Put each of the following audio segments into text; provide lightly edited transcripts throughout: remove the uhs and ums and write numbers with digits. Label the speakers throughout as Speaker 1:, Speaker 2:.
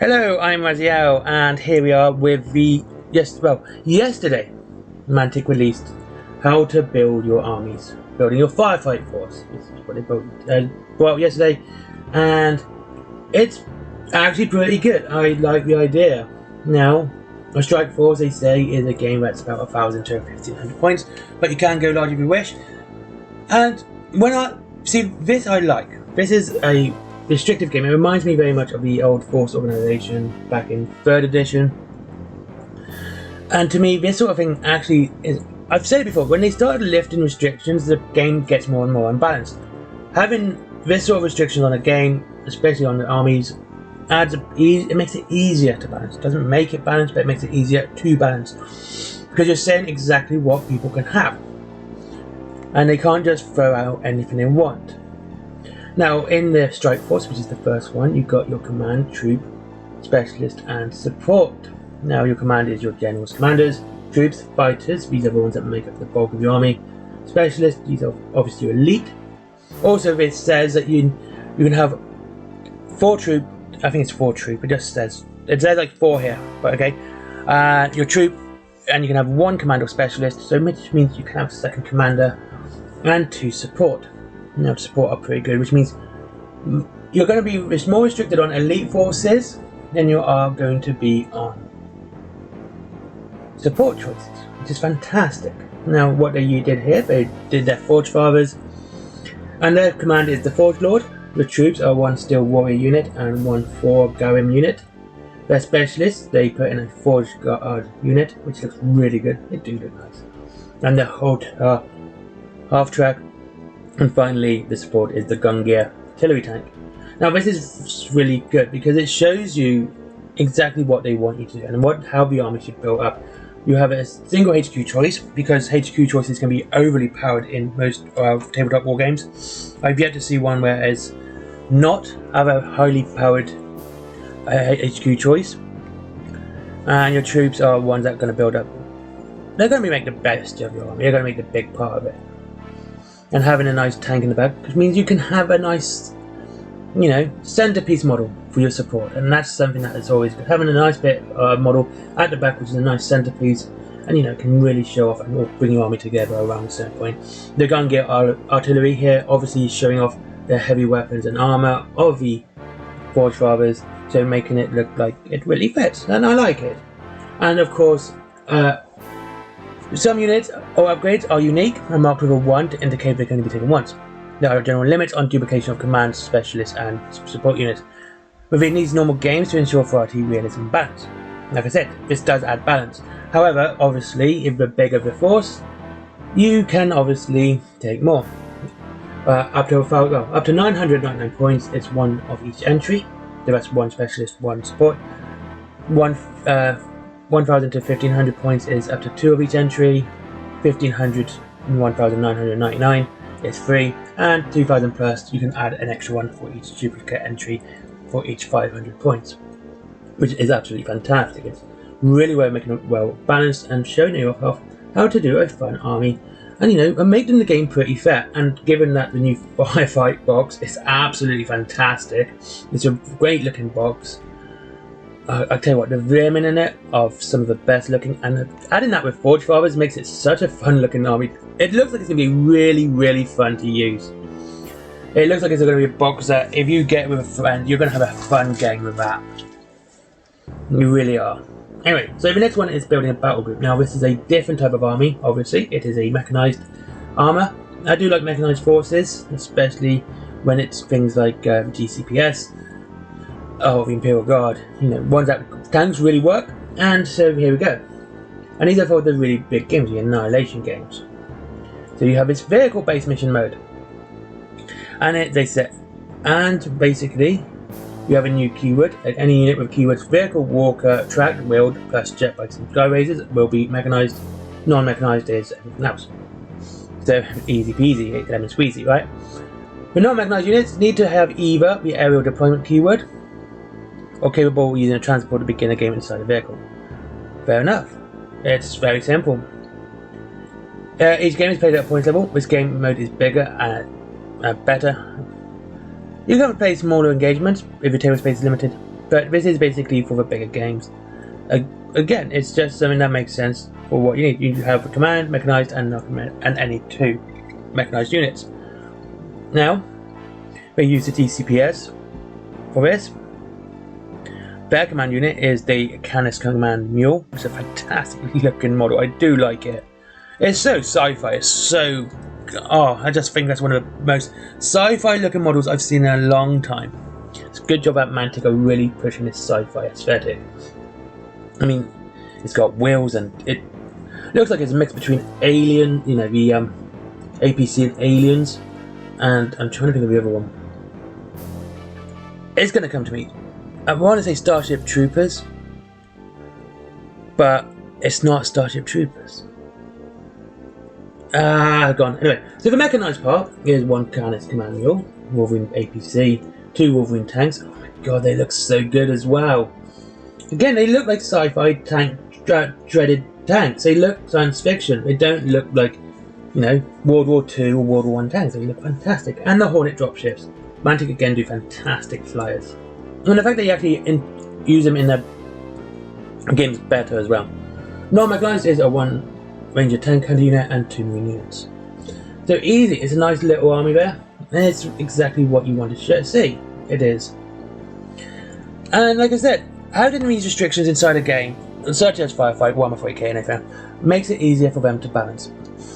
Speaker 1: Hello, I'm Raziel, and here we are with the yesterday Mantic released how to build your armies, building your firefight force. This is what they brought out yesterday, and it's actually pretty good. I like the idea. Now, a strike force, they say, is a game that's about 1,000 to 1,500 points, but you can go large if you wish. And when I see this, I like. This is a restrictive game. It reminds me very much of the old Force organization back in 3rd edition. And to me, this sort of thing actually is. I've said it before, when they started lifting restrictions, the game gets more and more unbalanced. Having this sort of restrictions on a game, especially on the armies, it makes it easier to balance. It doesn't make it balanced, but it makes it easier to balance. Because you're saying exactly what people can have. And they can't just throw out anything they want. Now, in the strike force, which is the first one, you've got your command, troop, specialist, and support. Now, your command is your generals, commanders, troops, fighters. These are the ones that make up the bulk of your army. Specialists, these are obviously your elite. Also, this says that you can have 4 troop. I think it's 4 troop. It says like 4 here, but okay. Your troop, and you can have 1 command or specialist. So which means you can have a second commander and 2 support. Now, support are pretty good, which means you're going to be more restricted on elite forces than you are going to be on support choices, which is fantastic. Now, what they did here, they did their Forge Fathers, and their command is the Forge Lord. The troops are 1 Steel Warrior unit and 1 Four Garim unit. Their specialists, they put in a Forge Guard unit, which looks really good. They do look nice. And the whole half track. And finally, the support is the Gungear artillery tank. Now, this is really good because it shows you exactly what they want you to do and how the army should build up. You have a single HQ choice because HQ choices can be overly powered in most tabletop war games. I've yet to see one where it's not have a highly powered HQ choice. And your troops are ones that are going to build up. They're going to make the best of your army. They're going to make the big part of it. And having a nice tank in the back, which means you can have a nice, centerpiece model for your support, and that's something that is always good. Having a nice bit model at the back, which is a nice centerpiece, and can really show off and bring your army together around a certain point. The Gungear artillery here, obviously, is showing off the heavy weapons and armor of the Forge Fathers, so making it look like it really fits, and I like it. And of course, some units or upgrades are unique and marked with a 1 to indicate they're going to be taken once. There are general limits on duplication of commands, specialists, and support units. Within these normal games to ensure variety, realism, and balance. Like I said, this does add balance. However, obviously, if the bigger the force, you can obviously take more. Up to 999 points, it's 1 of each entry. The rest 1 specialist, 1 support. 1,000 to 1,500 points is up to 2 of each entry. 1,500 and 1,999 is free, and 2,000 plus you can add an extra 1 for each duplicate entry for each 500 points, which is absolutely fantastic. It's really well making it well balanced and showing you off how to do a fun army, and and making the game pretty fair. And given that the new firefight box is absolutely fantastic, it's a great looking box. I tell you what, the vermin in it are some of the best looking, and adding that with Forge Fathers makes it such a fun looking army. It looks like it's going to be really, really fun to use. It looks like it's going to be a box that if you get with a friend, you're going to have a fun game with that. You really are. Anyway, so the next one is building a battle group. Now, this is a different type of army, obviously. It is a mechanized armor. I do like mechanized forces, especially when it's things like GCPS. Oh, the Imperial Guard, ones that tanks really work, and so here we go. And these are for the really big games, the Annihilation games. So you have this vehicle-based mission mode, and and basically you have a new keyword. At any unit with keywords vehicle, walker, tracked, wheeled, plus jet bikes and sky raisers will be mechanized. Non-mechanized is everything else. So easy peasy, lemon squeezy, right? The non-mechanized units need to have either the aerial deployment keyword or capable of using a transport to begin a game inside a vehicle. Fair enough. It's very simple. Each game is played at a points level. This game mode is bigger and better. You can play smaller engagements if your table space is limited. But this is basically for the bigger games. Again, it's just something that makes sense for what you need. You have a command, mechanized, and non-command, and any 2 mechanized units. Now, we use the TCPS for this. Their command unit is the Canis Command Mule. It's a fantastic looking model. I do like it. It's so sci-fi. It's so... oh, I just think that's one of the most sci-fi looking models I've seen in a long time. It's a good job at Mantic are really pushing this sci-fi aesthetic. I mean, it's got wheels and it looks like it's a mix between Alien, you know, the APC and Aliens, and I'm trying to think of the other one. It's going to come to me. I want to say Starship Troopers, but it's not Starship Troopers. Gone. Anyway, so the mechanized part is 1 Canis Command Mule, Wolverine APC, 2 Wolverine tanks. Oh my god, they look so good as well. Again, they look like sci-fi tank, dreaded tanks. They look science fiction. They don't look like, you know, World War II or World War I tanks. They look fantastic. And the Hornet dropships. Mantic again do fantastic flyers. And the fact that you actually use them in their games better as well. Non-mechanized is a 1 Ranger tank hunter unit and 2 marine units. So easy. It's a nice little army there. And it's exactly what you want to see. It is. And like I said, having these restrictions inside a game, such as Firefight, Warhammer 40k and anything, makes it easier for them to balance.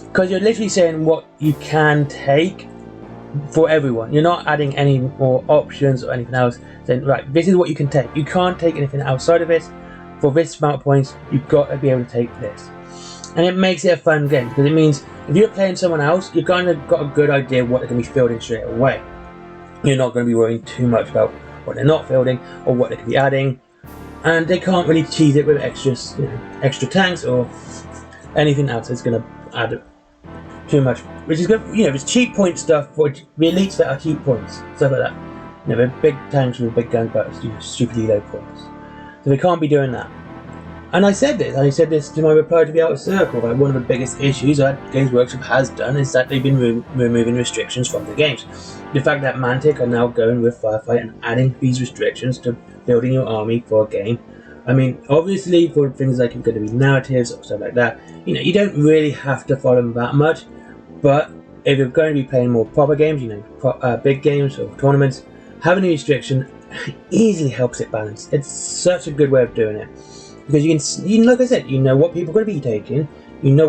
Speaker 1: Because you're literally saying what you can take for everyone. You're not adding any more options or anything else. Saying, right, this is what you can take. You can't take anything outside of this. For this amount of points, you've got to be able to take this. And it makes it a fun game, because it means if you're playing someone else, you've kind of got a good idea of what they're going to be fielding straight away. You're not going to be worrying too much about what they're not fielding or what they could be adding. And they can't really cheese it with extras, you know, extra tanks or anything else that's going to add too much. Which is good, you know, it's cheap point stuff for the elites that are cheap points, stuff like that. You know, they're big tanks with big gun butters, you know, stupidly low points. So they can't be doing that. And I said this to my reply to the Outer Circle, that one of the biggest issues that Games Workshop has done is that they've been removing restrictions from the games. The fact that Mantic are now going with Firefight and adding these restrictions to building your army for a game. I mean, obviously for things like you're going to be narratives or stuff like that, you know, you don't really have to follow them that much. But if you're going to be playing more proper games, you know, big games or tournaments, having a restriction easily helps it balance. It's such a good way of doing it. Because you can, like I said, you know what people are going to be taking, you know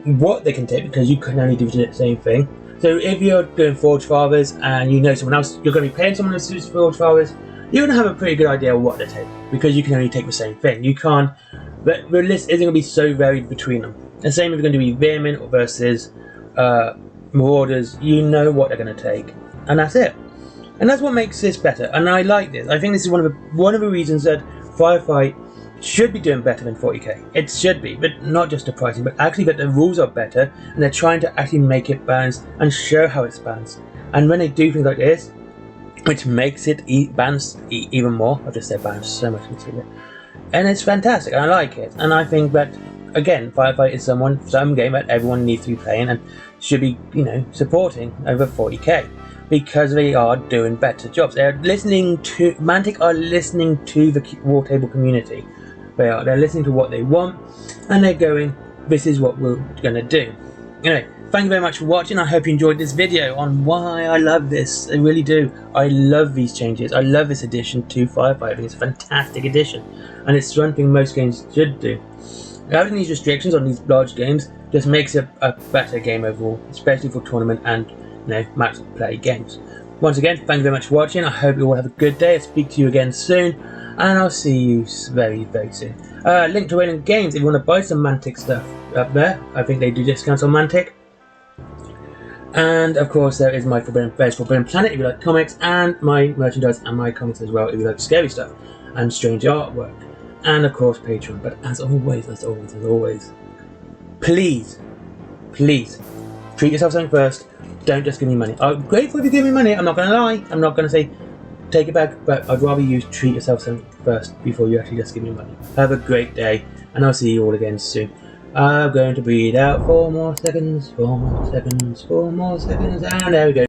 Speaker 1: what they can take, because you can only do the same thing. So if you're doing Forge Fathers and you know someone else, you're going to be playing someone else's Forge Fathers, you're going to have a pretty good idea of what they take, because you can only take the same thing. You can't, the list isn't going to be so varied between them. The same if you're going to be Veermen versus Marauders, you know what they're going to take, and that's it. And that's what makes this better, and I like this. I think this is one of the reasons that Firefight should be doing better than 40k. It should be, but not just the pricing, but actually that the rules are better, and they're trying to actually make it balanced and show how it's balanced. And when they do things like this, which makes it balanced even more, I've just said balanced so much, and it's fantastic, and I like it. And I think that, again, Firefight is some game that everyone needs to be playing and should be, you know, supporting over 40k, because they are doing better jobs. They're listening to Mantic are listening to the War Table community. They're listening to what they want, and they're going, this is what we're going to do. Anyway, thank you very much for watching. I hope you enjoyed this video on why I love this. I really do. I love these changes. I love this addition to Firefight. I think it's a fantastic addition, and it's something most games should do. Having these restrictions on these large games just makes it a better game overall, especially for tournament and, you know, match play games. Once again, thank you very much for watching. I hope you all have a good day. I'll speak to you again soon, and I'll see you very, very soon. Link to Wayland Games if you want to buy some Mantic stuff up there. I think they do discounts on Mantic. And of course, there is my Forbidden Planet if you like comics, and my merchandise and my comics as well if you like scary stuff and strange artwork. And of course, Patreon. But as always, please treat yourself something first. Don't just give me money. I'm grateful if you give me money. I'm not going to lie. I'm not going to say take it back, but I'd rather you treat yourself something first before you actually just give me money. Have a great day, and I'll see you all again soon. I'm going to breathe out 4 more seconds, 4 more seconds, 4 more seconds, and there we go.